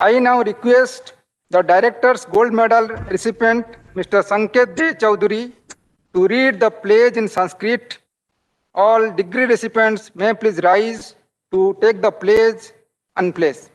I now request the Director's Gold Medal recipient, Mr. Sanket J. Chowdhury, to read the pledge in Sanskrit. All degree recipients may please rise to take the pledge and place.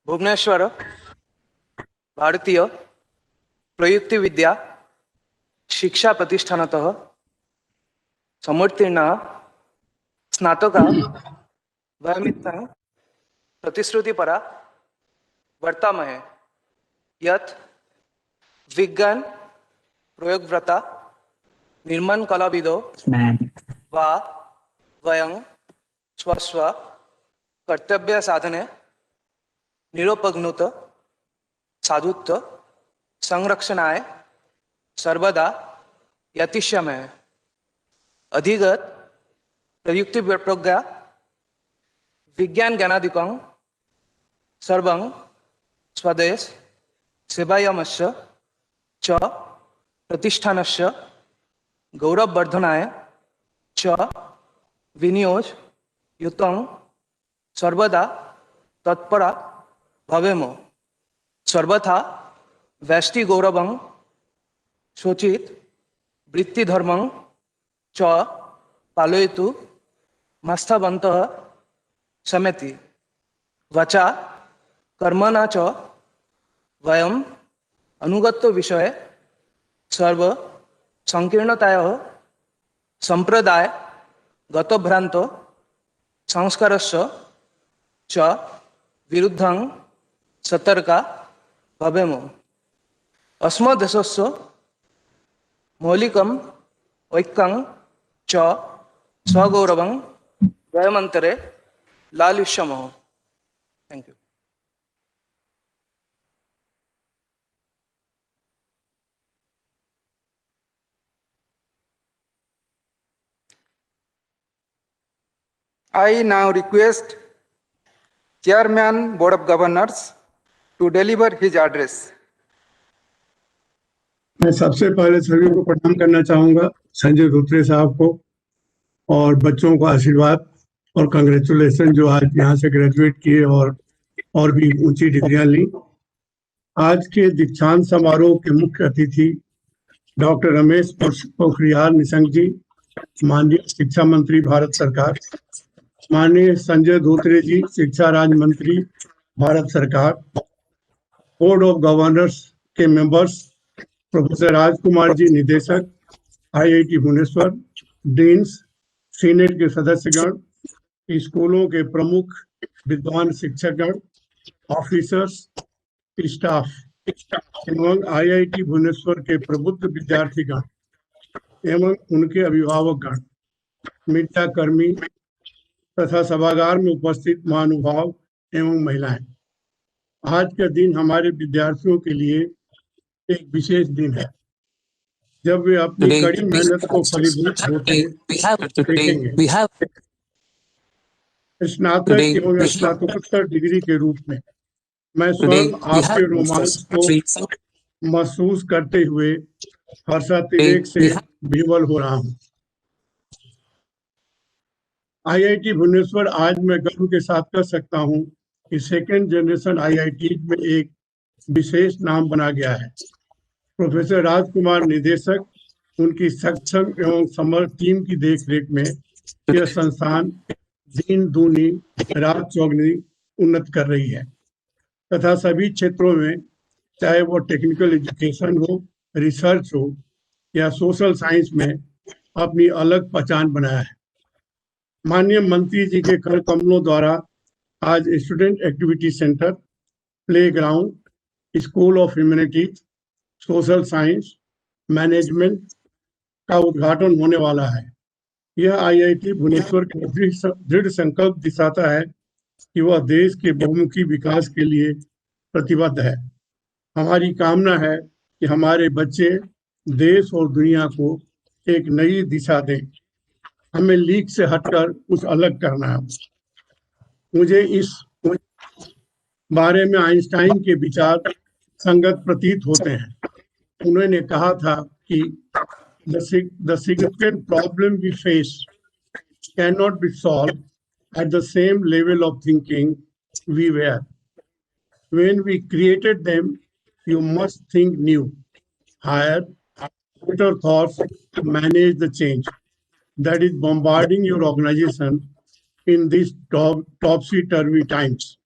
Bhubaneswar भारतीय प्रयुक्ति विद्या शिक्षा प्रतिष्ठानतः समुत्तीर्ण स्नातक वयमित्थं प्रतिश्रुतिपरा वर्तामहे यत् विज्ञान प्रयोगव्रता निर्माण कलाविदो वा वयं स्वस्व कर्तव्य साधने निरुपगनुत साधुत्व संरक्षणाय सर्वदा यतिष्यामहे। अधिगत प्रयुक्ति प्रज्ञा विज्ञान ज्ञानादिकं सर्वं स्वदेश सेवायामस्य च प्रतिष्ठानस्य गौरववर्धनाय च विनियोग युतं सर्वदा तत्परा भवेम। सर्वथा वैष्टि गौरवं शोचित वृत्तिधर्मं च पालयतु मस्तवन्तः समेति वचा कर्मणा च वयम् अनुगत्य विषये सर्व संकीर्णतायाः संप्रदाय गतभ्रांत संस्कारस्य च विरुद्धं सतर्का भवेम। अस्मदेशस्य मौलिकम् ऐक्यं च स्वगौरवं वयमन्तरे लालिष्यामः। Thank you. I now request Chairman Board of Governors to deliver his address. मैं सबसे पहले सभी को प्रणाम करना चाहूँगा, संजय धोत्रे साहब को और बच्चों को आशीर्वाद और कांग्रेचुलेसन जो आज यहाँ से ग्रेजुएट किए और भी ऊंची डिग्रियां ली। आज के दीक्षांत समारोह के मुख्य अतिथि डॉक्टर रमेश पोखरियाल निशंक जी, माननीय शिक्षा मंत्री भारत सरकार, माननीय संजय धोत्रे जी, शिक्षा राज्य मंत्री भारत सरकार, बोर्ड ऑफ गवर्नर्स के मेंबर्स, प्रोफेसर राजकुमार जी निदेशक IIT भुवनेश्वर, डीन्स, सीनेट के सदस्यगण, स्कूलों के प्रमुख विद्वान शिक्षकगण, ऑफिसर्स, स्टाफ एवं IIT भुवनेश्वर के प्रबुद्ध विद्यार्थीगण एवं उनके अभिभावकगण, मीडिया कर्मी तथा सभागार में उपस्थित महानुभाव एवं महिलाएं, आज का दिन हमारे विद्यार्थियों के लिए एक विशेष दिन है, जब वे अपनी कड़ी मेहनत को फलीभूत होते देखेंगे। स्नातक एवं स्नातकोत्तर डिग्री के रूप में मैं स्वयं आपके रोमांच को महसूस करते हुए हर्षातिरेक से विह्वल हो रहा हूँ। IIT भुवनेश्वर आज मैं गर्व के साथ कह सकता हूँ कि सेकेंड जनरेशन IIT में एक विशेष नाम बना गया है। प्रोफेसर राजकुमार निदेशक, उनकी सक्षम एवं समर्थ टीम की देखरेख में यह संस्थान दिन दूनी रात चौगुनी उन्नत कर रही है तथा सभी क्षेत्रों में, चाहे वो टेक्निकल एजुकेशन हो, रिसर्च हो या सोशल साइंस में, अपनी अलग पहचान बनाया है। माननीय मंत्री जी के कर कमलों द्वारा आज student activity centre, play ground, school of humanities, social science, management का उद्घाटन होने वाला है। यह IIT भुवनेश्वर का दृढ़ संकल्प दिखाता है कि वह देश के बहुमुखी विकास के लिए प्रतिबद्ध है। हमारी कामना है कि हमारे बच्चे देश और दुनिया को एक नई दिशा दें। हमें लीक से हटकर कुछ अलग करना है। मुझे इस बारे में आइंस्टाइन के विचार संगत प्रतीत होते हैं। उन्होंने कहा था कि the significant problem we face cannot be solved at the same level of thinking we were. When we created them, you must think new, higher, better thoughts to manage the change that is bombarding your organization in these topsy-turvy times.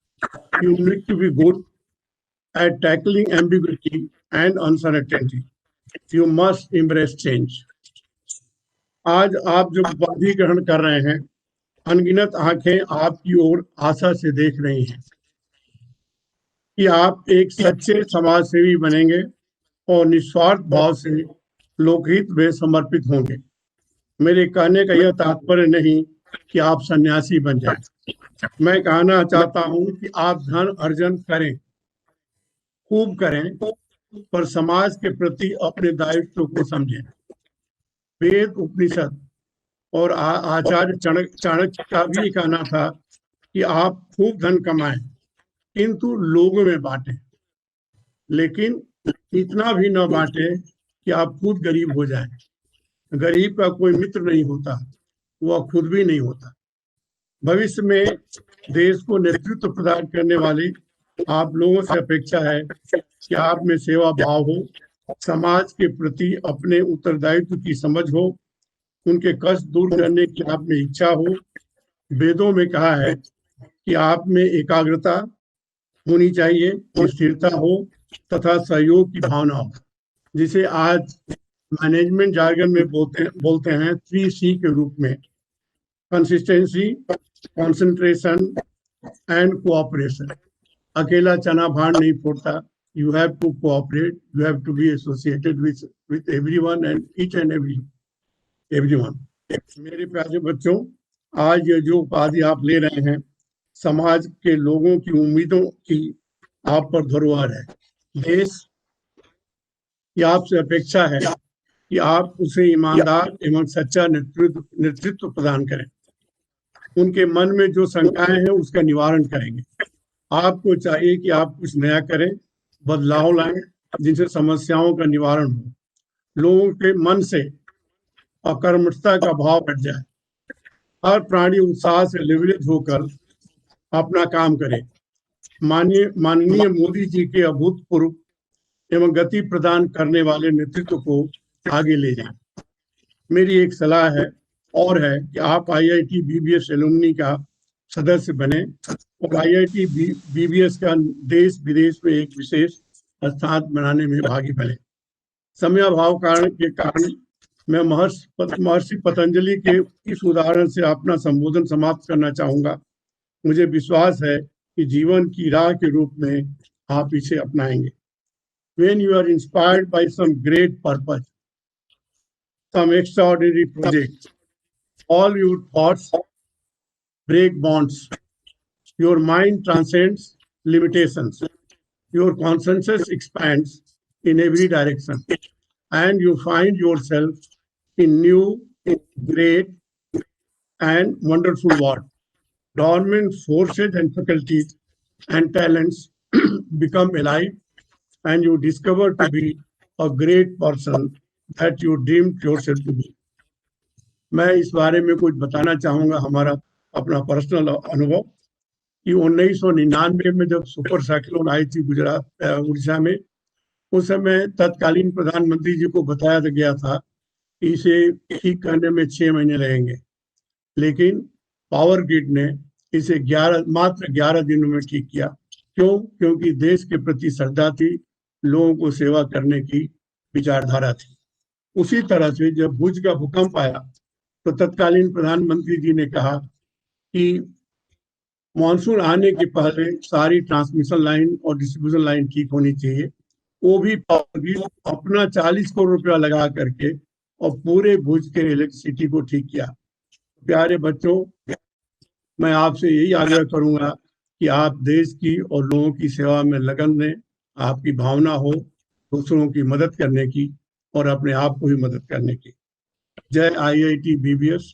You need to be good at tackling ambiguity and uncertainty. You must embrace change. आज आप जो उपाधि ग्रहण कर रहे हैं, अनगिनत आंखें आपकी ओर आशा से देख रही हैं कि आप एक सच्चे समाज सेवी बनेंगे और निस्वार्थ भाव से लोकहित में समर्पित होंगे। मेरे कहने का यह तात्पर्य नहीं कि आप सन्यासी बन जाएं। मैं कहना चाहता हूं कि आप धन अर्जन करें, खूब करें, पर समाज के प्रति अपने दायित्व को समझें। वेद, उपनिषद और आचार्य चाणक्य का भी कहना था कि आप खूब धन कमाएं, किंतु लोगों में बांटें, लेकिन इतना भी न बांटें कि आप खुद गरीब हो जाएं। गरीब का कोई मित्र नहीं होता, वह खुद भी नहीं होता। भविष्य में देश को नेतृत्व प्रदान करने वाले आप लोगों से अपेक्षा है कि आप में सेवा भाव हो, समाज के प्रति अपने उत्तरदायित्व की समझ हो, उनके कष्ट दूर करने की आप में इच्छा हो। वेदों में कहा है कि आप में एकाग्रता होनी चाहिए, स्थिरता हो तथा सहयोग की भावना हो, जिसे आज मैनेजमेंट जार्गन में बोलते हैं 3C के रूप में: कंसिस्टेंसी, कंसंट्रेशन एंड कोऑपरेशन। अकेला चना भार नहीं फोड़ता। You have to cooperate. You have to be associated with everyone and each and everyone. मेरे प्यारे बच्चों, आज ये जो उपाधि आप ले रहे हैं, समाज के लोगों की उम्मीदों की आप पर धरोहर है। देश की आपसे अपेक्षा है कि आप उसे ईमानदार एवं सच्चा नेतृत्व प्रदान करें। उनके मन में जो शंकाएं हैं उसका निवारण करेंगे। आपको चाहिए कि आप कुछ नया करें, बदलाव लाएं, जिनसे समस्याओं का निवारण हो, लोगों के मन से अकर्मठता का भाव हट जाए, हर प्राणी उत्साह से लेवरेज होकर अपना काम करे। माननीय मोदी जी के अभूतपूर्व एवं गति प्रदान करने वाले नेतृत्व को आगे ले जाएं। मेरी एक सलाह है कि आप IIT BBS एलुमनी का सदस्य बने और IIT BBS का देश विदेश में एक विशेष स्थान बनाने में भागी बने। समयाभाव के कारण मैं महर्षि पतंजलि के इस उदाहरण से अपना संबोधन समाप्त करना चाहूंगा। मुझे विश्वास है कि जीवन की राह के रूप में आप इसे अपनाएंगे। When you are inspired by some great purpose, some extraordinary project, all your thoughts break bonds. Your mind transcends limitations. Your consciousness expands in every direction, and you find yourself in new, great, and wonderful world. Dormant forces and faculties and talents become alive, and you discover to be a great person that you dreamed yourself to be. मैं इस बारे में कुछ बताना चाहूंगा, हमारा अपना personal अनुभव कि 1999 में जब सुपर साइक्लोन आई थी उड़ीसा में, उस समय तत्कालीन प्रधानमंत्री जी को बताया गया था कि इसे ठीक करने में 6 महीने लगेंगे, लेकिन पावर ग्रिड ने इसे मात्र 11 दिनों में ठीक किया। क्यों? क्योंकि देश के प्रति श्रद्धा थी, लोगों को सेवा करने की विचारधारा थी। उसी तरह से जब भुज का भूकंप आया तो तत्कालीन प्रधानमंत्री जी ने कहा कि मॉनसून आने के पहले सारी ट्रांसमिशन लाइन और डिस्ट्रीब्यूशन लाइन ठीक होनी चाहिए। वो भी पावर ग्रिड अपना 40 करोड़ रुपया लगा करके और पूरे भुज के इलेक्ट्रिसिटी को ठीक किया। प्यारे बच्चों, मैं आपसे यही आग्रह करूंगा कि आप देश की और लोगों की सेवा में लगन दें। आपकी भावना हो दूसरों की मदद करने की और अपने आप को भी मदद करने की। जय IIT BBS,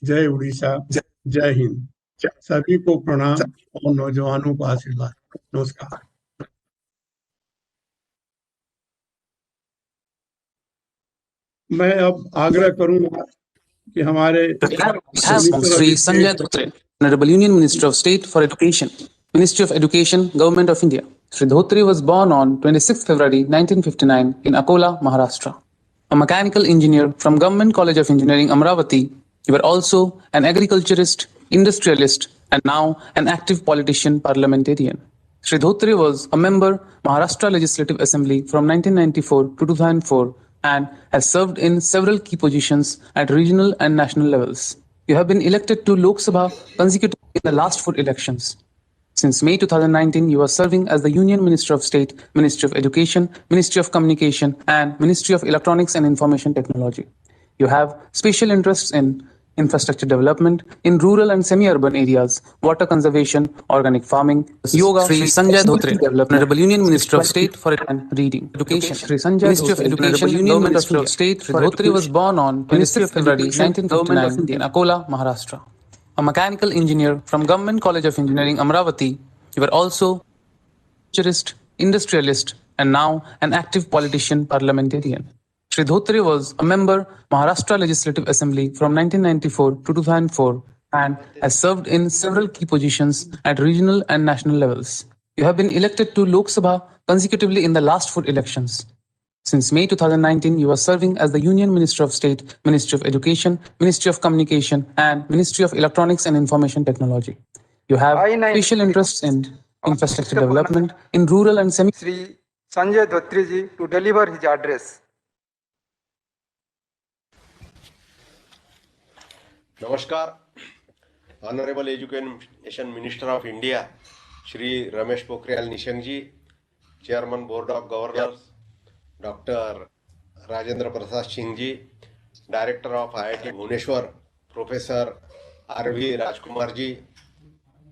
जय उड़ीसा, जय हिंद। सभी को प्रणाम और नौजवानों को आशीर्वाद। नमस्कार। मैं अब आग्रह करूंगा कि हमारे From Sri Sanjay Dhotre, Honorable Union Minister of State for Education, Ministry of Education, Government of India. Sri Dhotri was born on 26 February 1959 in Akola, Maharashtra. A mechanical engineer from Government College of Engineering, Amravati, you were also an agriculturist, industrialist, and now an active politician parliamentarian. Sri Dhotri was a member Maharashtra Legislative Assembly from 1994 to 2004 and has served in several key positions at regional and national levels. You have been elected to Lok Sabha consecutively in the last 4 elections. Since May 2019, you are serving as the Union Minister of State, Ministry of Education, Ministry of Communication, and Ministry of Electronics and Information Technology. You have special interests in infrastructure development in rural and semi-urban areas, water conservation, organic farming, yoga, Sri Sanjay Dhotre, Honorable Union Minister of State for and Reading, Education, Sri Sanjay Ministry of Education, Union Minister of State. Sri Dhotri was born on 26 February 1959 in Akola, Maharashtra. A mechanical engineer from Government College of Engineering, Amravati, you were also futurist, industrialist, and now an active politician parliamentarian. Sri Dhotri was a member Maharashtra Legislative Assembly from 1994 to 2004 and has served in several key positions at regional and national levels. You have been elected to Lok Sabha consecutively in the last 4 elections. Since May 2019, you are serving as the Union Minister of State, Ministry of Education, Ministry of Communication, and Ministry of Electronics and Information Technology. You have special interests in infrastructure development in rural and semi. Sri Sanjay Dhotri ji to deliver his address. Namaskar, Honorable Education Minister of India, Shri Ramesh Pokhriyal Nishank ji, Chairman Board of Governors, Dr. Rajendra Prasad Singh ji, Director of IIT Bhubaneswar, Professor R.V. Rajkumar ji,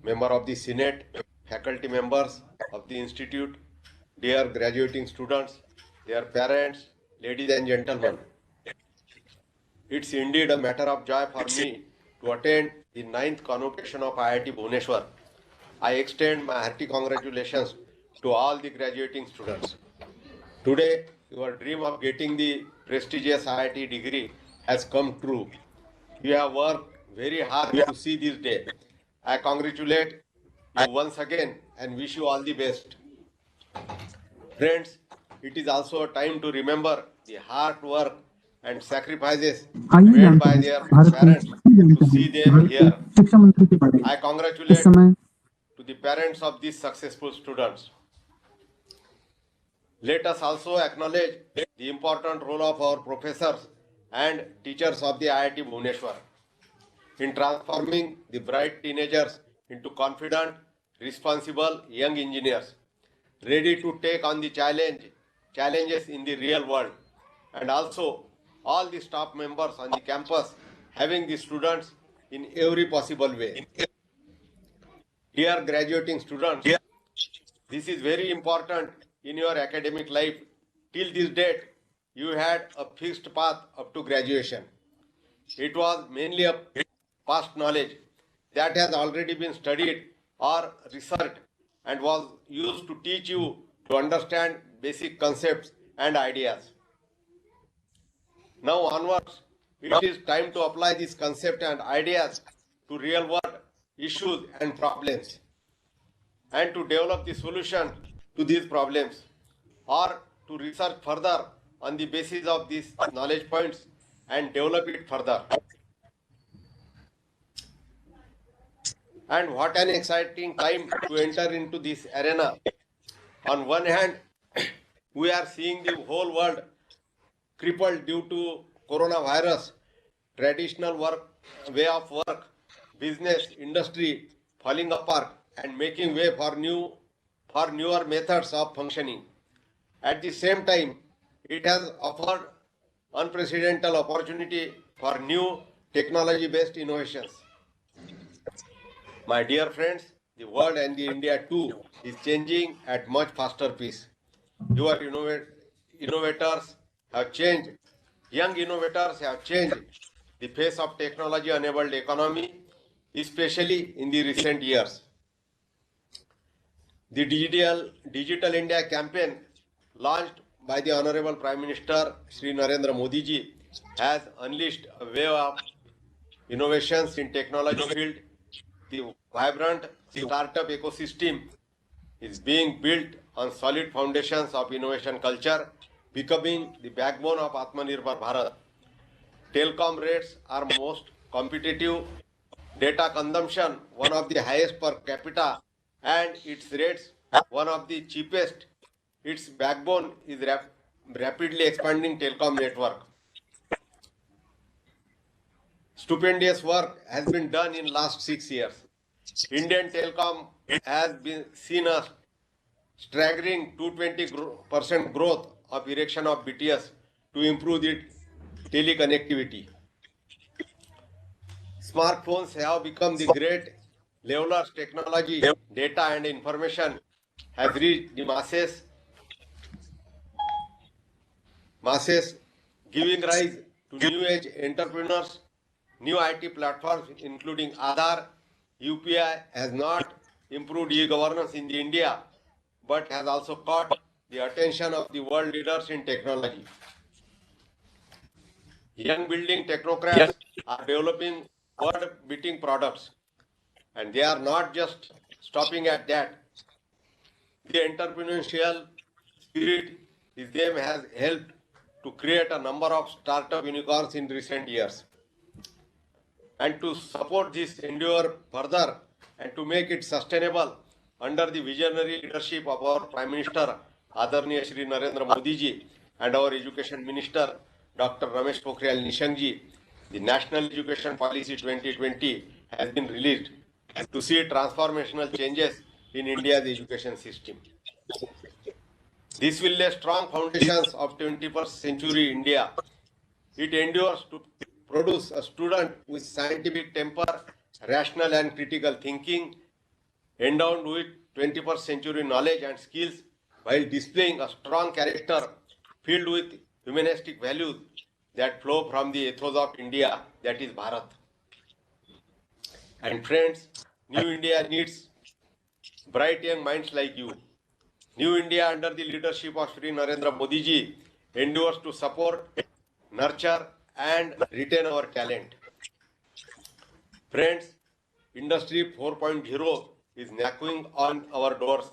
Member of the Senate, faculty members of the Institute, dear graduating students, dear parents, ladies and gentlemen. It's indeed a matter of joy for me to attend the 9th convocation of IIT Bhubaneswar. I extend my hearty congratulations to all the graduating students. Today, your dream of getting the prestigious IIT degree has come true. You have worked very hard to see this day. I congratulate you once again and wish you all the best. Friends, it is also a time to remember the hard work and sacrifices made by their parents to see them here. I congratulate to the parents of these successful students. Let us also acknowledge the important role of our professors and teachers of the IIT Bhubaneswar in transforming the bright teenagers into confident, responsible young engineers, ready to take on the challenges in the real world, and also all the staff members on the campus having the students in every possible way. Dear graduating students, this is very important in your academic life. Till this date, you had a fixed path up to graduation. It was mainly a past knowledge that has already been studied or researched and was used to teach you to understand basic concepts and ideas. Now onwards, it is time to apply these concepts and ideas to real world issues and problems and to develop the solution to these problems or to research further on the basis of these knowledge points and develop it further. And what an exciting time to enter into this arena. On one hand, we are seeing the whole world crippled due to coronavirus, traditional way of work, business, industry falling apart and making way for newer methods of functioning. At the same time, it has offered unprecedented opportunity for new technology-based innovations. My dear friends, the world and the India too is changing at much faster pace. Your innovators have changed. Young innovators have changed the face of technology-enabled economy. especially in the recent years. The Digital India campaign launched by the Honorable Prime Minister Shri Narendra Modi ji has unleashed a wave of innovations in technology field. The vibrant startup ecosystem is being built on solid foundations of innovation culture, becoming the backbone of Atmanirbhar Bharat. Telecom rates are most competitive, data consumption one of the highest per capita, and its rates one of the cheapest. Its backbone is rapidly expanding telecom network. Stupendous work has been done in last 6 years. Indian telecom has been seen a staggering 220% growth of erection of BTS to improve the teleconnectivity. Smartphones have become the great levelers. Technology, data and information has reached the masses, giving rise to new age entrepreneurs. New IT platforms including Aadhaar, UPI has not improved e-governance in India, but has also caught the attention of the world leaders in technology. Young building technocrats are developing world-beating products, and they are not just stopping at that. The entrepreneurial spirit is them has helped to create a number of startup unicorns in recent years. And to support this endeavor further and to make it sustainable under the visionary leadership of our Prime Minister Adarniya Shri Narendra Modi ji and our Education Minister Dr. Ramesh Pokhriyal Nishank ji, the National Education Policy 2020 has been released to see transformational changes in India's education system. This will lay strong foundations of 21st century India. It endures to produce a student with scientific temper, rational and critical thinking, endowed with 21st century knowledge and skills, while displaying a strong character filled with humanistic values that flow from the ethos of India, that is Bharat. And friends, New India needs bright young minds like you. New India, under the leadership of Shri Narendra Modi ji, endeavors to support, nurture and retain our talent. Friends, Industry 4.0 is knocking on our doors.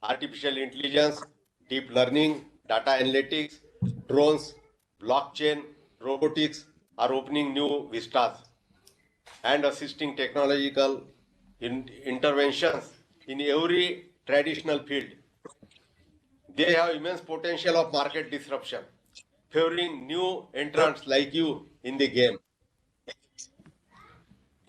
Artificial intelligence, deep learning, data analytics, drones, blockchain, robotics are opening new vistas and assisting technological interventions in every traditional field. They have immense potential of market disruption, favoring new entrants like you in the game.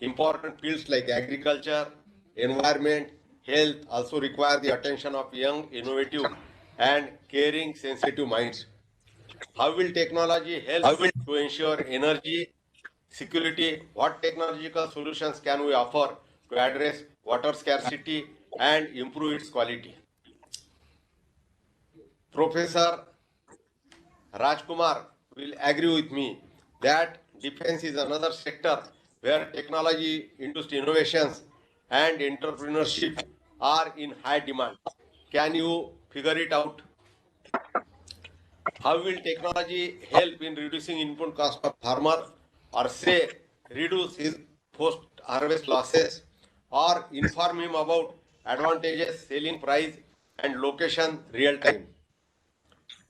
Important fields like agriculture, environment, health also require the attention of young, innovative and caring, sensitive minds. How will technology help to ensure energy security? What technological solutions can we offer to address water scarcity and improve its quality? Professor Rajkumar will agree with me that defense is another sector where technology-induced innovations and entrepreneurship are in high demand. Can you figure it out? How will technology help in reducing input cost of farmer, or say reduce his post-harvest losses, or inform him about advantages, selling price and location real time?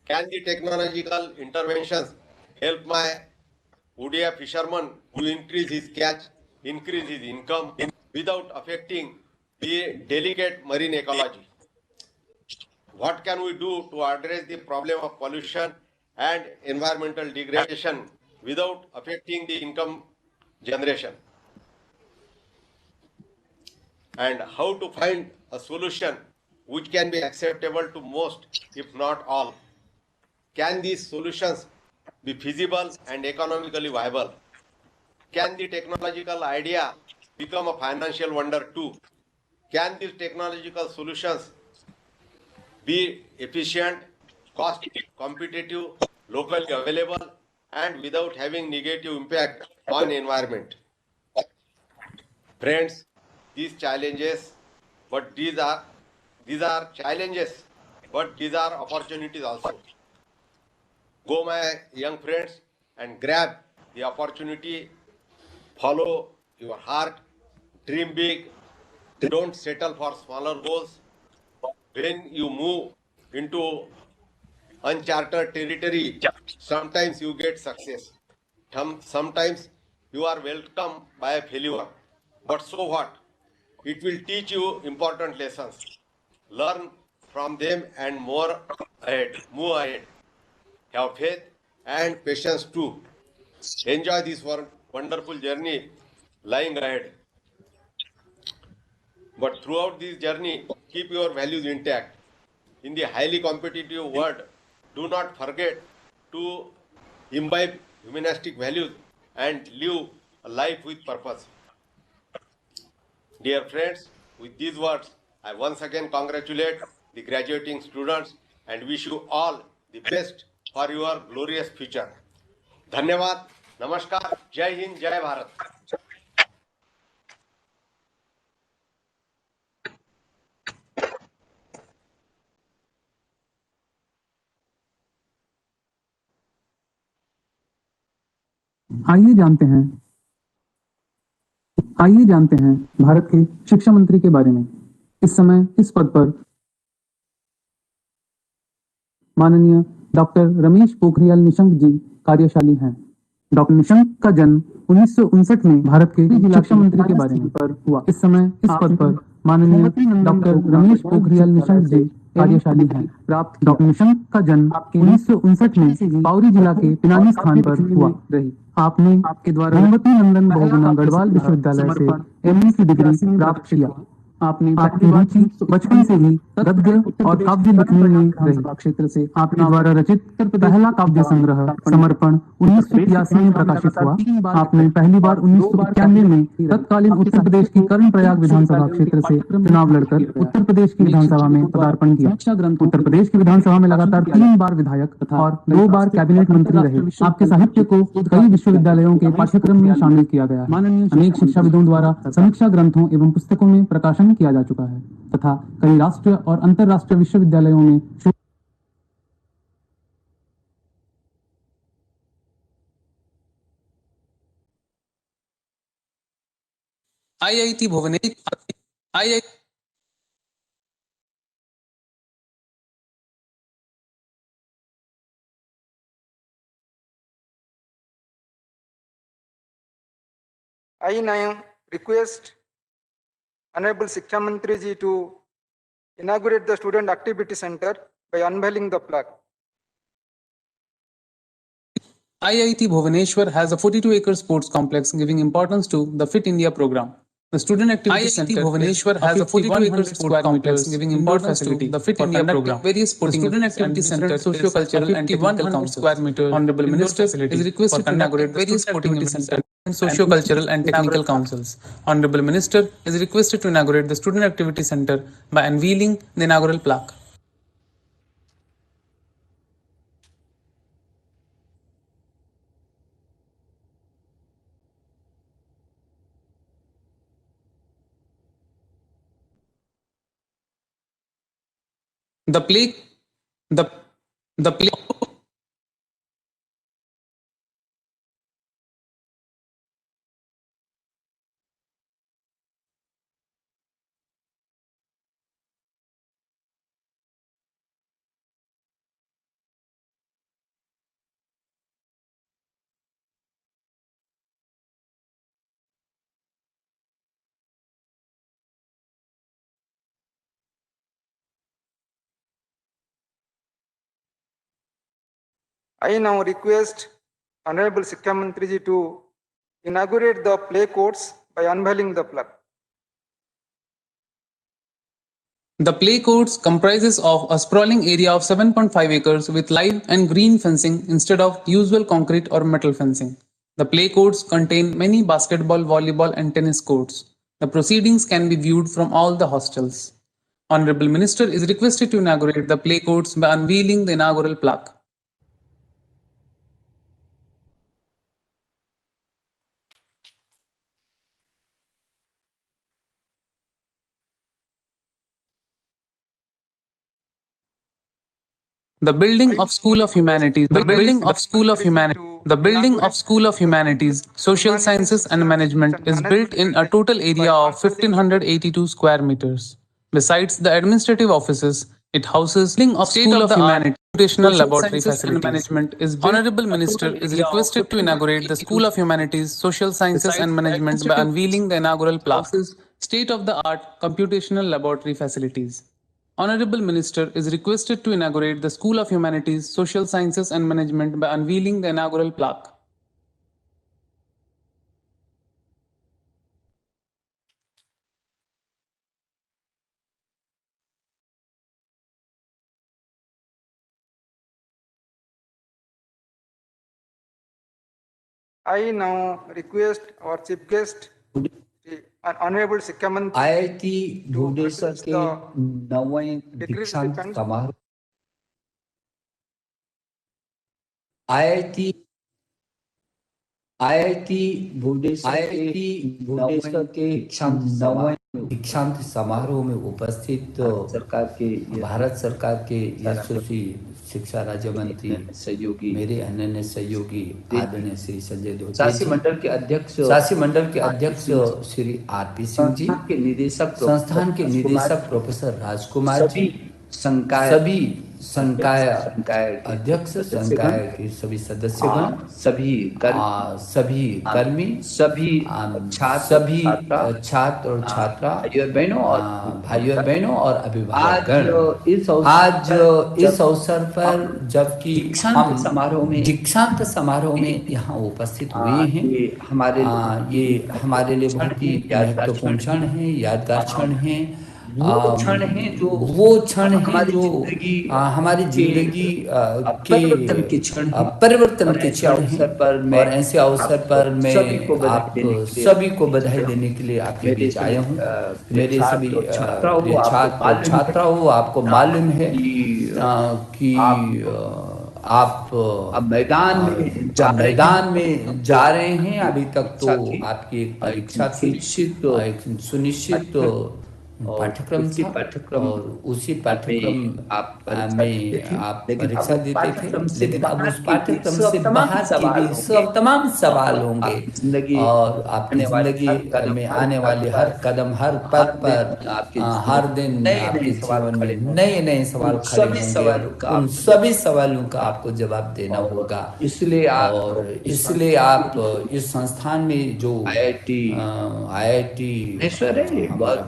Can the technological interventions help my Udia fisherman to increase his catch, increase his income without affecting the delicate marine ecology? What can we do to address the problem of pollution and environmental degradation without affecting the income generation? And how to find a solution which can be acceptable to most, if not all? Can these solutions be feasible and economically viable? Can the technological idea become a financial wonder too? Can these technological solutions be efficient, cost competitive, locally available, and without having negative impact on environment? Friends, these challenges, but these are challenges, but these are opportunities also. Go, my young friends, and grab the opportunity. Follow your heart, dream big, don't settle for smaller goals. When you move into uncharted territory, sometimes you get success. Sometimes you are welcomed by a failure. But so what? It will teach you important lessons. Learn from them and more ahead. Move ahead. Have faith and patience too. Enjoy this wonderful journey lying ahead. But throughout this journey, keep your values intact. In the highly competitive world, do not forget to imbibe humanistic values and live a life with purpose. Dear friends, with these words, I once again congratulate the graduating students and wish you all the best for your glorious future. धन्यवाद, नमस्कार, जय हिंद, जय भारत. आइए जानते हैं भारत के शिक्षा मंत्री के बारे में। इस समय इस पद पर माननीय डॉक्टर रमेश पोखरियाल निशंक जी कार्यशाली हैं। डॉक्टर निशंक का जन्म 1959 में भारत के शिक्षा मंत्री के बारे में पर हुआ। इस समय इस पद पर माननीय डॉक्टर रमेश पोखरियाल निशंक जी कार्यशाली हैं। प्राप्त डॉक्टर निशंक का जन्म 1959 में पाउरी जिला के पिनानी स्थान पर हुआ। आपने आपके द्वारा मोमबत्ती नंदन बहुगुणा गढ़वाल विश्वविद्यालय से एमए की डिग्री प्राप्त किया। आपने आपकी रुचि बचपन से ही गद्य और काव्य लिखने में रही। क्षेत्र से आपके द्वारा रचित पहला काव्य संग्रह समर्पण 1983 में प्रकाशित हुआ। आपने पहली बार 1991 में तत्कालीन उत्तर प्रदेश की कर्णप्रयाग विधानसभा क्षेत्र से चुनाव लड़कर उत्तर प्रदेश की विधानसभा में पदार्पण किया। उत्तर प्रदेश की विधानसभा में लगातार 3 बार विधायक और 2 बार कैबिनेट मंत्री रहे। आपके साहित्य को कई विश्वविद्यालयों के पाठ्यक्रम में शामिल किया गया है। अनेक शिक्षाविदों द्वारा समीक्षा ग्रंथों एवं पुस्तकों में प्रकाशन किया जा चुका है तथा कई राष्ट्रीय और अंतर्राष्ट्रीय विश्वविद्यालयों में IIT Bhubaneswar I now request Honorable Shiksha Mantri ji to inaugurate the Student Activity Center by unveiling the flag. IIT Bhubaneswar has a 42-acre sports complex giving importance to the Fit India program. The Student Activity Center Bhubaneswar has a 42-acre sports complex giving importance to the Fit India program. Various sporting Student Activity Center, socio-cultural and technical councils. Square meter Honorable Minister is requested to inaugurate various sporting center and socio-cultural and technical councils. Honorable Minister is requested to inaugurate the Student Activity Center by unveiling the inaugural plaque. The play I now request Honorable Shiksha Mantri ji to inaugurate the play courts by unveiling the flag. The play courts comprises of a sprawling area of 7.5 acres with live and green fencing instead of usual concrete or metal fencing. The play courts contain many basketball, volleyball and tennis courts. The proceedings can be viewed from all the hostels. Honorable Minister is requested to inaugurate the play courts by unveiling the inaugural plaque. The building of School of Humanities, the building of School of Humanities, the building of School of Humanities, Social Sciences and Management is built in a total area of 1582 square meters. Besides the administrative offices, it houses State of the Humanities, computational laboratory facilities and management is built. Honorable Minister is requested to inaugurate the School of Humanities, Social Sciences and Management by unveiling the inaugural plaque. State of the art computational laboratory facilities. Honorable Minister is requested to inaugurate the School of Humanities, Social Sciences and Management by unveiling the inaugural plaque. I now request our chief guest, Honorable Sikkamant, IIT Bhubaneswar address के the नौवें degree दीक्षांत recipient. समारोह IIT Bhubaneswar के दीक्षांत समारोह में उपस्थित भारत सरकार के यशस्वी शिक्षा राज्य मंत्री सहयोगी मेरे अनन्य सहयोगी आदरणीय श्री संजय धोत्रे शासी मंडल के अध्यक्ष श्री आरपी सिंह जी संस्थान के निदेशक प्रोफेसर राजकुमार जी सभी संकाय अध्यक्ष संकाय के सभी सदस्यगण सभी कर्मी सभी छात्र और छात्रा भाइयों और बहनों और अभिभावक आज इस अवसर पर जबकि हम दीक्षांत समारोह में यहाँ उपस्थित हुए हैं ये हमारे लिए बहुत ही महत्वपूर्ण क्षण है, यादगार क्षण है। वो क्षण है जो हमारी जिंदगी के परिवर्तन के क्षण हैं और ऐसे अवसर पर मैं आप सभी को बधाई देने के लिए आपके बीच आया हूँ। मेरे सभी छात्राओं आपको मालूम है कि आप अब मैदान में जा रहे हैं। अभी तक तो आपकी एक परीक्षा थी, एक सुनिश्चित पाठ्यक्रम और उसी पाठ्यक्रम में आप परीक्षा देते थे, लेकिन अब उस पाठ्यक्रम से बाहर के भी तमाम सवाल होंगे और आपकी जिंदगी में आने वाले हर कदम हर पल पर हर दिन आपके जीवन में नए सवाल खड़े होंगे। उन सभी सवालों का आपको जवाब देना होगा। इसलिए आप इस संस्थान में जो IIT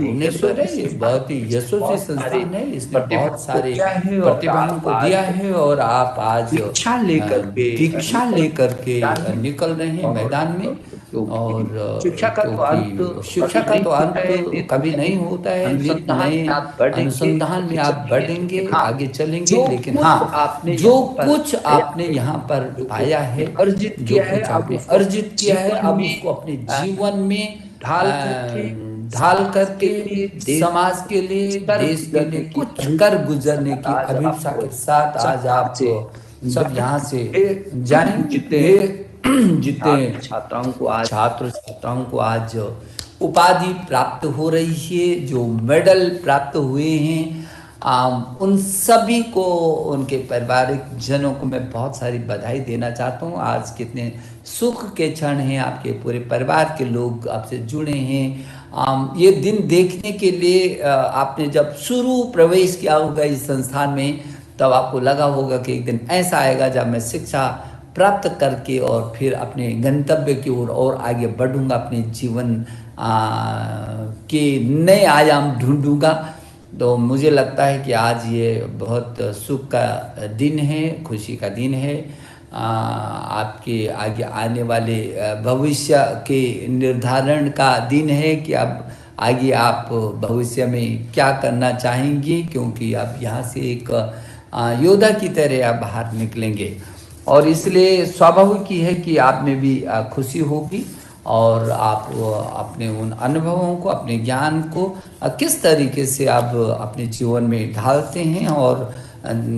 भुवनेश्वर ये बहुत ही यशस्वी संस्थान है। इसने बहुत सारे प्रतिभाओं को दिया है और आप आज दीक्षा लेकर के निकल रहे हैं मैदान में। और शिक्षा का तो अंत कभी नहीं होता है। नए अनुसंधान में आप बढ़ेंगे, आगे चलेंगे, लेकिन हाँ जो कुछ आपने यहाँ पर पाया है, अर्जित किया है, अब उसको अपने जीवन में ढाल करके समाज के लिए, देश के लिए कुछ कर गुजरने की अभिप्सा के साथ आज आप सब यहाँ से जाएंगे। जितने छात्राओं को आज उपाधि प्राप्त हो रही है, जो मेडल प्राप्त हुए हैं, उन सभी को, उनके पारिवारिक जनों को मैं बहुत सारी बधाई देना चाहता हूँ। आज कितने सुख के क्षण हैं, आपके पूरे परिवार के लोग आपसे जुड़े हैं। ये दिन देखने के लिए आपने जब शुरू प्रवेश किया होगा इस संस्थान में, तब आपको लगा होगा कि एक दिन ऐसा आएगा जब मैं शिक्षा प्राप्त करके और फिर अपने गंतव्य की ओर और आगे बढ़ूंगा, अपने जीवन के नए आयाम ढूंढूंगा। तो मुझे लगता है कि आज ये बहुत सुख का दिन है, खुशी का दिन है। आपके आगे आने वाले भविष्य के निर्धारण का दिन है कि अब आगे आप भविष्य में क्या करना चाहेंगे, क्योंकि आप यहाँ से एक योद्धा की तरह आप बाहर निकलेंगे और इसलिए स्वाभाविक ही है कि आप में भी खुशी होगी और आप अपने उन अनुभवों को, अपने ज्ञान को किस तरीके से आप अपने जीवन में ढालते हैं और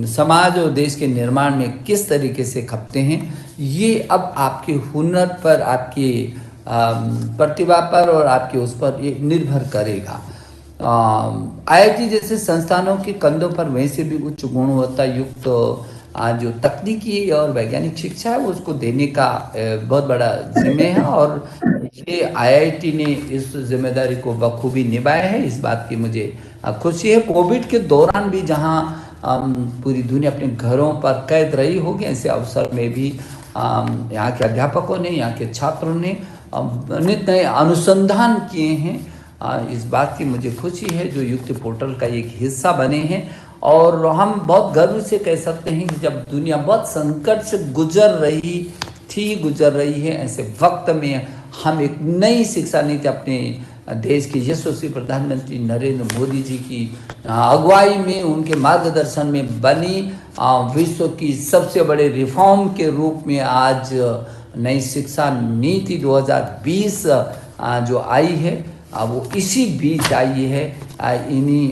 समाज और देश के निर्माण में किस तरीके से खपते हैं, ये अब आपके हुनर पर, आपकी प्रतिभा पर और आपके उस पर ये निर्भर करेगा। आईआईटी जैसे संस्थानों के कंधों पर वैसे भी उच्च गुणवत्ता युक्त जो तकनीकी और वैज्ञानिक शिक्षा है उसको देने का बहुत बड़ा जिम्मे है, और ये आईआईटी ने इस जिम्मेदारी को बखूबी निभाया है। इस बात की मुझे खुशी है। कोविड के दौरान भी जहाँ पूरी दुनिया अपने घरों पर कैद रही होगी, ऐसे अवसर में भी यहाँ के अध्यापकों ने, यहाँ के छात्रों ने नित नए अनुसंधान किए हैं। इस बात की मुझे खुशी है जो युक्ति पोर्टल का एक हिस्सा बने हैं, और हम बहुत गर्व से कह सकते हैं कि जब दुनिया बहुत संकट से गुजर रही है, ऐसे वक्त में हम एक नई शिक्षा नीति अपने देश के यशस्वी प्रधानमंत्री नरेंद्र मोदी जी की अगुवाई में, उनके मार्गदर्शन में बनी विश्व की सबसे बड़े रिफॉर्म के रूप में आज नई शिक्षा नीति 2020 जो आई है, वो इसी बीच आई है, इन्हीं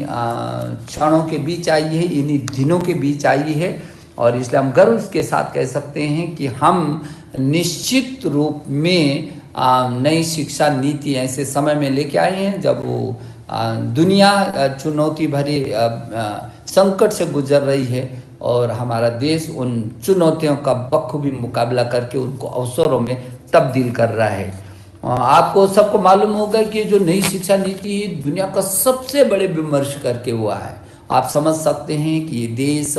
क्षणों के बीच आई है, इन्हीं दिनों के बीच आई है। और इसलिए हम गर्व के साथ कह सकते हैं कि हम निश्चित रूप में नई शिक्षा नीति ऐसे समय में लेके आए हैं जब वो दुनिया चुनौती भरे संकट से गुजर रही है, और हमारा देश उन चुनौतियों का बखूबी मुकाबला करके उनको अवसरों में तब्दील कर रहा है। आपको सबको मालूम होगा कि जो नई शिक्षा नीति दुनिया का सबसे बड़े विमर्श करके हुआ है। आप समझ सकते हैं कि ये देश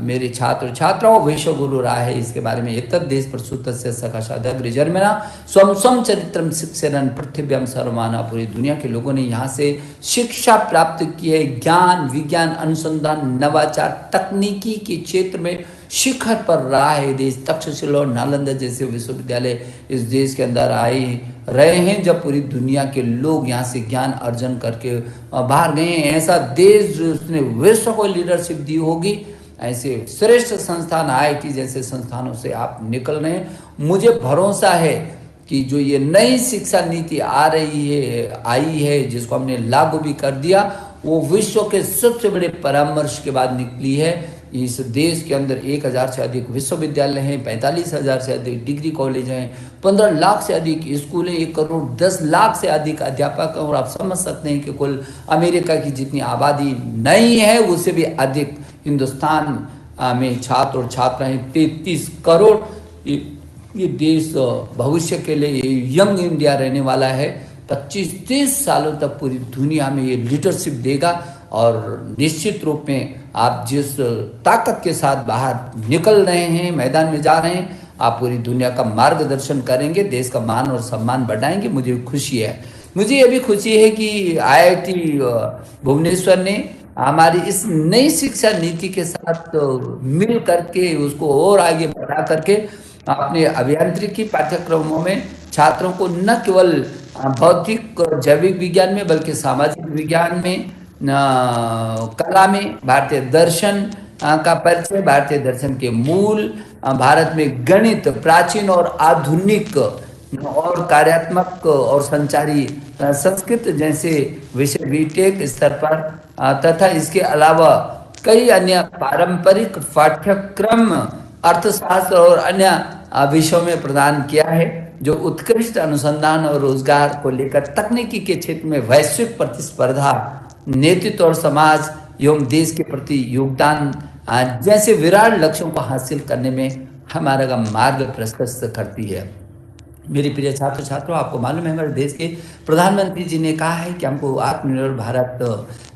मेरे छात्र छात्राओं विश्व गुरु रहा है। इसके बारे में एतद् देश प्रसूतस्य सकाशादग्र जर्मना स्वम स्वम चरित्रम शिक्षरन पृथ्व्यम सर्वमाना। पूरी दुनिया के लोगों ने यहाँ से शिक्षा प्राप्त की है। ज्ञान, विज्ञान, अनुसंधान, नवाचार, तकनीकी के क्षेत्र में शिखर पर रहा है देश। तक्षशिला और नालंदा जैसे विश्वविद्यालय इस देश के अंदर आए रहे हैं, जब पूरी दुनिया के लोग यहाँ से ज्ञान अर्जन करके बाहर गए हैं। ऐसा देश जिसने विश्व को लीडरशिप दी होगी, ऐसे श्रेष्ठ संस्थान आईआईटी जैसे संस्थानों से आप निकल रहे हैं। मुझे भरोसा है कि जो ये नई शिक्षा नीति आई है जिसको हमने लागू भी कर दिया, वो विश्व के सबसे बड़े परामर्श के बाद निकली है। इस देश के अंदर 1000 से अधिक विश्वविद्यालय हैं, 45,000 से अधिक डिग्री कॉलेज हैं, 15 लाख से अधिक स्कूल हैं, 1 करोड़ 10 लाख से अधिक अध्यापक हैं। और आप समझ सकते हैं कि कुल अमेरिका की जितनी आबादी नहीं है उससे भी अधिक हिंदुस्तान में छात्र और छात्रा हैं, 33 करोड़। ये देश भविष्य के लिए यंग इंडिया रहने वाला है। 25-30 सालों तक पूरी दुनिया में ये लीडरशिप देगा, और निश्चित रूप में आप जिस ताकत के साथ बाहर निकल रहे हैं, मैदान में जा रहे हैं, आप पूरी दुनिया का मार्गदर्शन करेंगे, देश का मान और सम्मान बढ़ाएंगे। मुझे खुशी है। मुझे ये भी खुशी है कि आईआईटी भुवनेश्वर ने हमारी इस नई शिक्षा नीति के साथ मिल करके उसको और आगे बढ़ा करके अपने अभियांत्रिकी पाठ्यक्रमों में छात्रों को न केवल भौतिक जैविक विज्ञान में बल्कि सामाजिक विज्ञान में, कला में, भारतीय दर्शन का परिचय, भारतीय दर्शन के मूल, भारत में गणित, प्राचीन और आधुनिक और कार्यात्मक और संचारी संस्कृत जैसे विषय बीटेक स्तर पर, तथा इसके अलावा कई अन्य पारंपरिक पाठ्यक्रम अर्थशास्त्र और अन्य विषयों में प्रदान किया है, जो उत्कृष्ट अनुसंधान और रोजगार को लेकर तकनीकी के क्षेत्र में वैश्विक प्रतिस्पर्धा, नेतृत्व और समाज एवं देश के प्रति योगदान जैसे विराट लक्ष्यों को हासिल करने में हमारा मार्ग प्रशस्त करती है। मेरे प्रिय छात्र छात्रों, आपको मालूम है हमारे देश के प्रधानमंत्री जी ने कहा है कि हमको आत्मनिर्भर भारत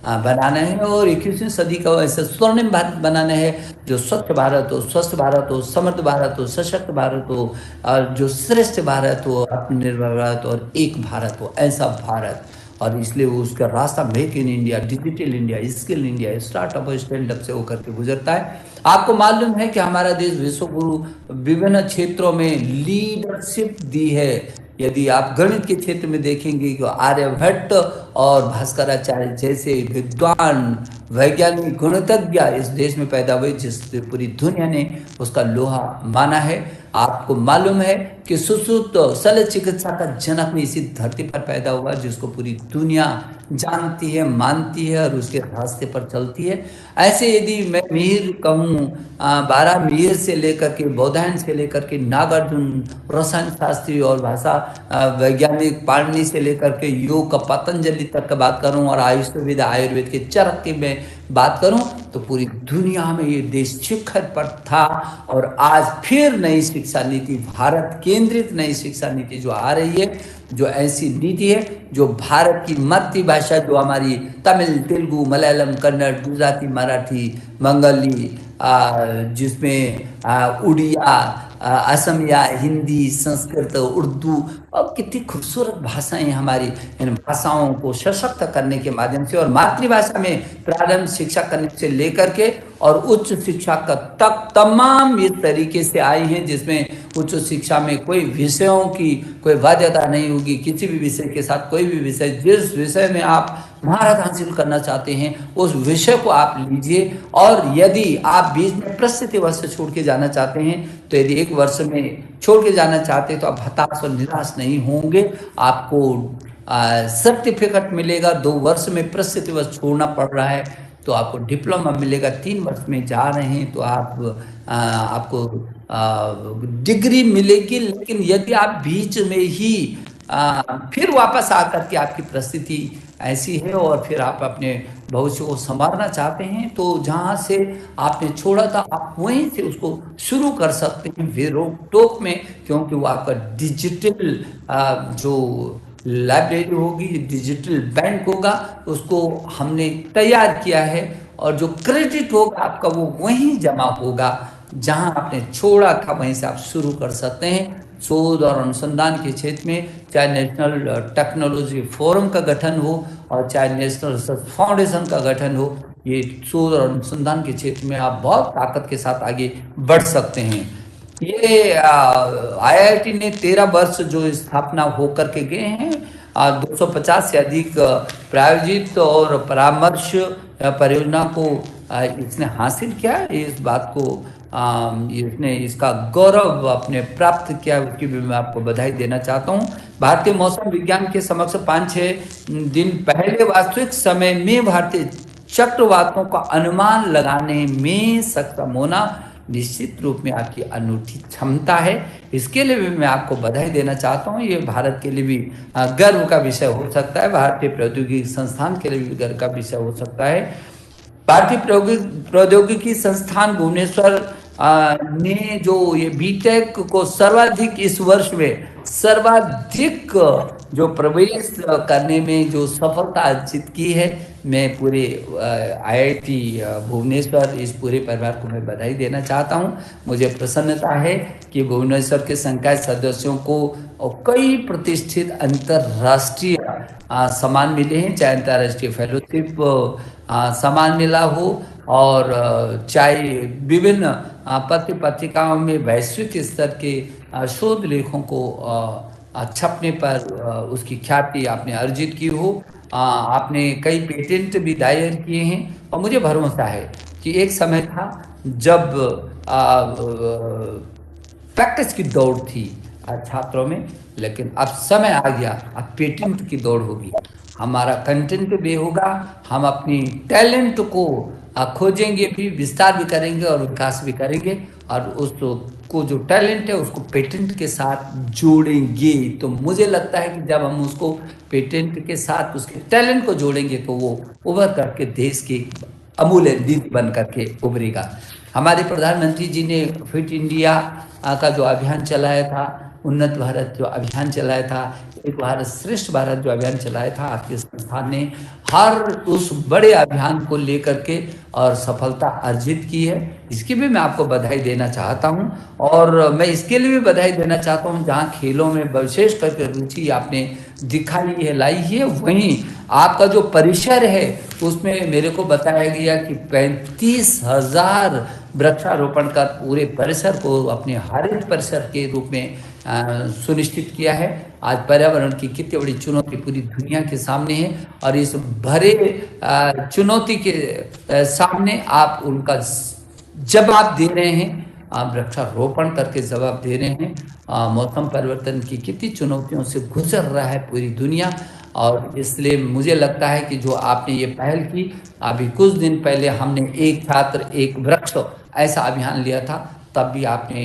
बनाना है, और 21वीं सदी का ऐसा स्वर्णिम भारत बनाना है जो स्वच्छ भारत हो, स्वस्थ भारत हो, समृद्ध भारत हो, सशक्त भारत हो, और जो श्रेष्ठ भारत हो, आत्मनिर्भर भारत और एक भारत हो, ऐसा भारत। और इसलिए वो उसका रास्ता make in India, digital India, skill India, startup और स्टैंड अप से होकर के गुजरता है। आपको मालूम है कि हमारा देश विश्व गुरु विभिन्न क्षेत्रों में लीडरशिप दी है। यदि आप गणित के क्षेत्र में देखेंगे तो आर्यभट्ट और भास्कराचार्य जैसे विद्वान वैज्ञानिक गणितज्ञ इस देश में पैदा हुए, जिससे पूरी दुनिया ने उसका लोहा माना है। आपको मालूम है कि सुश्रुत शल्य चिकित्सा का जनक भी इसी धरती पर पैदा हुआ, जिसको पूरी दुनिया जानती है, मानती है और उसके रास्ते पर चलती है। ऐसे यदि मैं मीर कहूँ, 12 मीर से लेकर के बौधायन से लेकर के नागार्जुन रसायन शास्त्री और भाषा वैज्ञानिक पाणिनि से लेकर के योग का पतंजलि आयुर्वेदिक तक का बात करूं और आयुर्वेद आयुर्वेद के चरक की मैं बात करूं तो पूरी दुनिया में ये देश शिखर पर था। और आज फिर नई शिक्षा नीति, भारत केंद्रित नई शिक्षा नीति जो आ रही है, जो ऐसी नीति है जो भारत की मातृभाषा, जो हमारी तमिल, तेलुगु, मलयालम, कन्नड़, गुजराती, मराठी, बंगाली, जिसमें उड़िया, असमिया, हिंदी, संस्कृत, उर्दू और कितनी खूबसूरत भाषाएं हमारी, इन भाषाओं को सशक्त करने के माध्यम से और मातृभाषा में प्रारंभिक शिक्षा करने से लेकर के और उच्च शिक्षा का तक तमाम इस तरीके से आई हैं, जिसमें उच्च शिक्षा में कोई विषयों की कोई बाध्यता नहीं होगी। किसी भी विषय के साथ कोई भी विषय, जिस विषय में आप महारत हासिल करना चाहते हैं उस विषय को आप लीजिए। और यदि आप बीच में प्रस्तुति वर्ष से छोड़ के जाना चाहते हैं तो यदि एक वर्ष में छोड़ के जाना चाहते हैं तो आप हताश और निराश नहीं होंगे। आपको सर्टिफिकेट मिलेगा। 2 वर्ष में प्रस्तुति वर्ष छोड़ना पड़ रहा है तो आपको डिप्लोमा मिलेगा। 3 वर्ष में जा रहे हैं तो आपको डिग्री मिलेगी। लेकिन यदि आप बीच में ही फिर वापस आकर के आपकी परिस्थिति ऐसी है और फिर आप अपने भविष्य को संवारना चाहते हैं तो जहाँ से आपने छोड़ा था आप वहीं से उसको शुरू कर सकते हैं फिर रोक टोक में, क्योंकि वो आपका डिजिटल जो लाइब्रेरी होगी, डिजिटल बैंक होगा, उसको हमने तैयार किया है और जो क्रेडिट होगा आपका वो वहीं जमा होगा जहां आपने छोड़ा था, वहीं से आप शुरू कर सकते हैं। शोध और अनुसंधान के क्षेत्र में चाहे नेशनल टेक्नोलॉजी फोरम का गठन हो और चाहे नेशनल रिसर्च फाउंडेशन का गठन हो, ये शोध और अनुसंधान के क्षेत्र में आप बहुत ताकत के साथ आगे बढ़ सकते हैं। ये आईआईटी ने 13 वर्ष जो स्थापना होकर के गए हैं, 250 से अधिक प्रायोजित और परामर्श परियोजना को इसने हासिल किया। इस बात को इसने इसका गौरव अपने प्राप्त किया, उसकी भी मैं आपको बधाई देना चाहता हूँ। भारतीय मौसम विज्ञान के समक्ष 5-6 दिन पहले वास्तविक समय में भारतीय चक्रवातों का अनुमान लगाने में सक्षम होना निश्चित रूप में आपकी अनूठी क्षमता है। इसके लिए भी मैं आपको बधाई देना चाहता हूँ। ये भारत के लिए भी गर्व का विषय हो सकता है, भारतीय प्रौद्योगिकी संस्थान के लिए भी गर्व का विषय हो सकता है। भारतीय प्रौद्योगिकी संस्थान भुवनेश्वर ने जो ये बीटेक को सर्वाधिक इस वर्ष में सर्वाधिक जो प्रवेश करने में जो सफलता अर्जित की है, मैं पूरे आईआईटी भुवनेश्वर इस पूरे परिवार को मैं बधाई देना चाहता हूं। मुझे प्रसन्नता है कि भुवनेश्वर के संकाय सदस्यों को कई प्रतिष्ठित अंतर्राष्ट्रीय सम्मान मिले हैं, चाहे अंतर्राष्ट्रीय फेलोशिप सम्मान मिला हो और चाहे विभिन्न पत्र पत्रिकाओं में वैश्विक स्तर के शोध लेखों को छपने पर उसकी ख्याति आपने अर्जित की हो। आपने कई पेटेंट भी दायर किए हैं और मुझे भरोसा है कि एक समय था जब प्रैक्टिस की दौड़ थी छात्रों में, लेकिन अब समय आ गया, अब पेटेंट की दौड़ होगी। हमारा कंटेंट भी होगा, हम अपनी टैलेंट को खोजेंगे भी, विस्तार भी करेंगे और विकास भी करेंगे और उसको जो टैलेंट है उसको पेटेंट के साथ जोड़ेंगे। तो मुझे लगता है कि जब हम उसको पेटेंट के साथ उसके टैलेंट को जोड़ेंगे तो वो उभर करके देश की अमूल्य नीति बन करके उभरेगा। हमारे प्रधानमंत्री जी ने फिट इंडिया का जो अभियान चलाया था, उन्नत भारत जो अभियान चलाया था, एक भारत श्रेष्ठ भारत जो अभियान चलाया था, आपके संस्थान ने हर उस बड़े अभियान को लेकर के और सफलता अर्जित की है। इसकी भी मैं आपको बधाई देना चाहता हूं और मैं इसके लिए भी बधाई देना चाहता हूं जहां खेलों में विशेष करके रुचि आपने दिखाई है, लाई है, वहीं आपका जो परिसर है उसमें मेरे को बताया गया कि 35,000 वृक्षारोपण कर पूरे परिसर को अपने हरित परिसर के रूप में सुनिश्चित किया है। आज पर्यावरण की कितनी बड़ी चुनौती पूरी दुनिया के सामने है और इस भरे चुनौती के सामने आप उनका जवाब दे रहे हैं, वृक्षारोपण करके जवाब दे रहे हैं। मौसम परिवर्तन की कितनी चुनौतियों से गुजर रहा है पूरी दुनिया और इसलिए मुझे लगता है कि जो आपने ये पहल की, अभी कुछ दिन पहले हमने एक छात्र एक वृक्ष ऐसा अभियान लिया था, तब भी आपने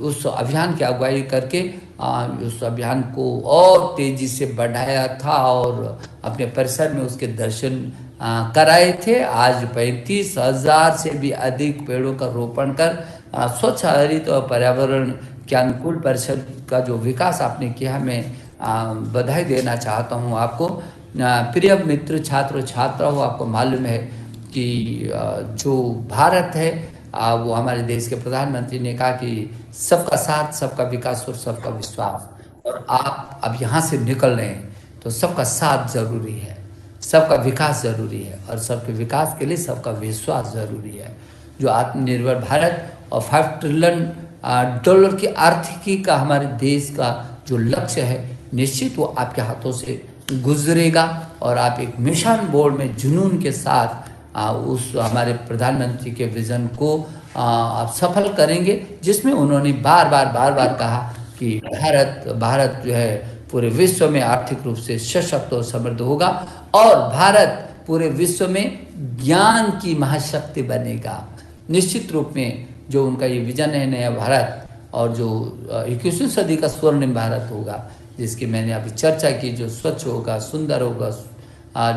उस अभियान की अगुवाई करके उस अभियान को और तेजी से बढ़ाया था और अपने परिसर में उसके दर्शन कराए थे। आज 35,000 से भी अधिक पेड़ों का रोपण कर स्वच्छ हरित और पर्यावरण के अनुकूल परिसर का जो विकास आपने किया, मैं बधाई देना चाहता हूँ आपको। प्रिय मित्र, छात्र छात्राओं, आपको मालूम है कि जो भारत है वो हमारे देश के प्रधानमंत्री ने कहा कि सबका साथ, सबका विकास और सबका विश्वास। और आप अब यहाँ से निकल रहे हैं तो सबका साथ जरूरी है, सबका विकास जरूरी है और सबके विकास के लिए सबका विश्वास जरूरी है। जो आत्मनिर्भर भारत और $5 ट्रिलियन की आर्थिकी का हमारे देश का जो लक्ष्य है, निश्चित वो आपके हाथों से गुजरेगा और आप एक मिशन बोर्ड में जुनून के साथ उस हमारे प्रधानमंत्री के विजन को आप सफल करेंगे, जिसमें उन्होंने बार बार कहा कि भारत जो है पूरे विश्व में आर्थिक रूप से सशक्त और समृद्ध होगा और भारत पूरे विश्व में ज्ञान की महाशक्ति बनेगा। निश्चित रूप में जो उनका ये विजन है नया भारत, और जो 21वीं सदी का स्वर्णिम भारत होगा, जिसकी मैंने अभी चर्चा की, जो स्वच्छ होगा, सुंदर होगा,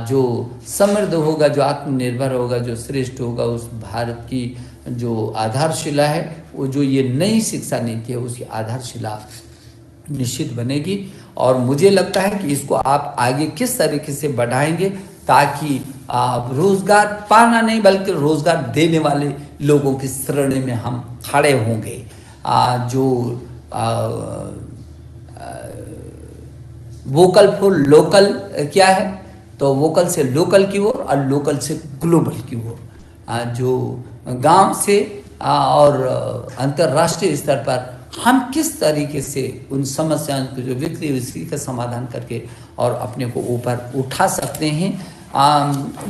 जो समृद्ध होगा, जो आत्मनिर्भर होगा, जो श्रेष्ठ होगा, उस भारत की जो आधारशिला है, वो जो ये नई शिक्षा नीति है उसकी आधारशिला निश्चित बनेगी। और मुझे लगता है कि इसको आप आगे किस तरीके से बढ़ाएंगे ताकि रोजगार पाना नहीं बल्कि रोजगार देने वाले लोगों की श्रेणी में हम खड़े होंगे। जो वोकल फॉर लोकल क्या है, तो वोकल से लोकल की ओर और लोकल से ग्लोबल की ओर, जो गांव से और अंतर्राष्ट्रीय स्तर पर हम किस तरीके से उन समस्याओं को जो विकरी उसकी का समाधान करके और अपने को ऊपर उठा सकते हैं।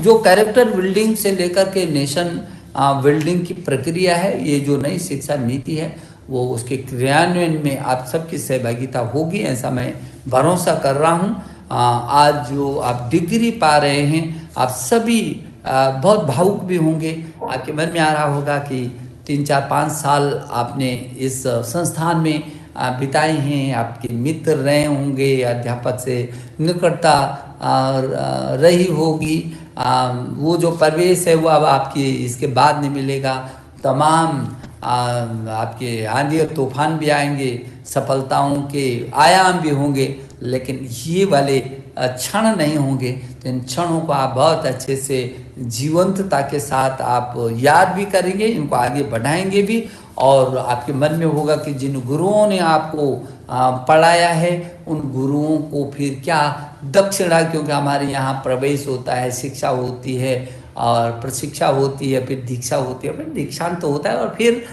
जो कैरेक्टर बिल्डिंग से लेकर के नेशन बिल्डिंग की प्रक्रिया है, ये जो नई शिक्षा नीति है वो उसके क्रियान्वयन में आप सबकी सहभागिता होगी, ऐसा मैं भरोसा कर रहा हूँ। आज जो आप डिग्री पा रहे हैं, आप सभी बहुत भावुक भी होंगे। आपके मन में आ रहा होगा कि 3, 4, 5 साल आपने इस संस्थान में बिताए हैं, आपके मित्र रहे होंगे, अध्यापक से निकटता रही होगी। वो जो प्रवेश है वो अब आपकी इसके बाद नहीं मिलेगा। तमाम आपके आंधी और तूफान भी आएंगे, सफलताओं के आयाम भी होंगे, लेकिन ये वाले क्षण नहीं होंगे। तो इन क्षणों को आप बहुत अच्छे से जीवंतता के साथ आप याद भी करेंगे, इनको आगे बढ़ाएंगे भी। और आपके मन में होगा कि जिन गुरुओं ने आपको पढ़ाया है उन गुरुओं को फिर क्या दक्षिणा, क्योंकि हमारे यहाँ प्रवेश होता है, शिक्षा होती है और प्रशिक्षा होती है, फिर दीक्षा होती है, फिर दीक्षांत तो होता है और फिर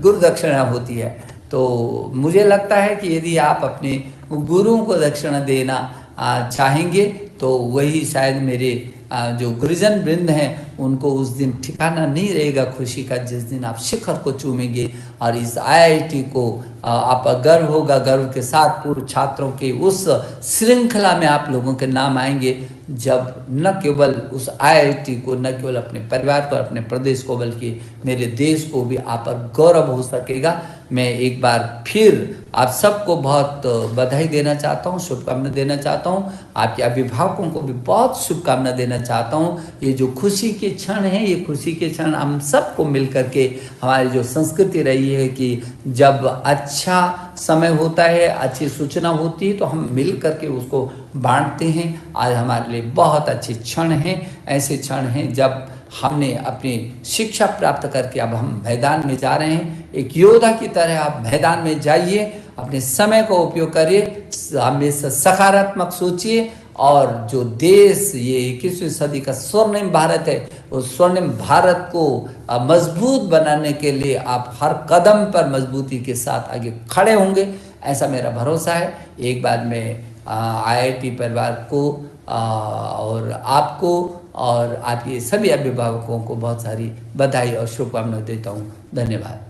गुरु दक्षिणा होती है। तो मुझे लगता है कि यदि आप अपने गुरुओं को दक्षिणा देना चाहेंगे तो वही शायद मेरे जो गुरुजन वृंद हैं उनको उस दिन ठिकाना नहीं रहेगा खुशी का, जिस दिन आप शिखर को चूमेंगे और इस IIT को आप गर्व होगा, गर्व के साथ पूर्व छात्रों के उस श्रृंखला में आप लोगों के नाम आएंगे, जब न केवल उस IIT को, न केवल अपने परिवार को, अपने प्रदेश को, बल्कि मेरे देश को भी आप पर गौरव हो सकेगा। मैं एक बार फिर आप सबको बहुत बधाई देना चाहता हूँ, शुभकामना देना चाहता हूँ। आपके अभिभावकों को भी बहुत शुभकामना देना चाहता हूँ। ये जो खुशी के क्षण हैं, ये खुशी के क्षण हम सबको मिल करके, हमारी जो संस्कृति रही है कि जब अच्छा समय होता है, अच्छी सूचना होती है तो हम मिल करके उसको बांटते हैं। आज हमारे लिए बहुत अच्छे क्षण हैं, ऐसे क्षण हैं जब हमने अपनी शिक्षा प्राप्त करके अब हम मैदान में जा रहे हैं। एक योद्धा की तरह आप मैदान में जाइए, अपने समय का उपयोग करिए, हमेशा सकारात्मक सोचिए और जो देश ये 21वीं सदी का स्वर्णिम भारत है, उस स्वर्णिम भारत को मजबूत बनाने के लिए आप हर कदम पर मजबूती के साथ आगे खड़े होंगे, ऐसा मेरा भरोसा है। एक बार मैं IIT परिवार को और आपको और आपके सभी अभिभावकों को बहुत सारी बधाई और शुभकामनाएं देता हूँ। धन्यवाद।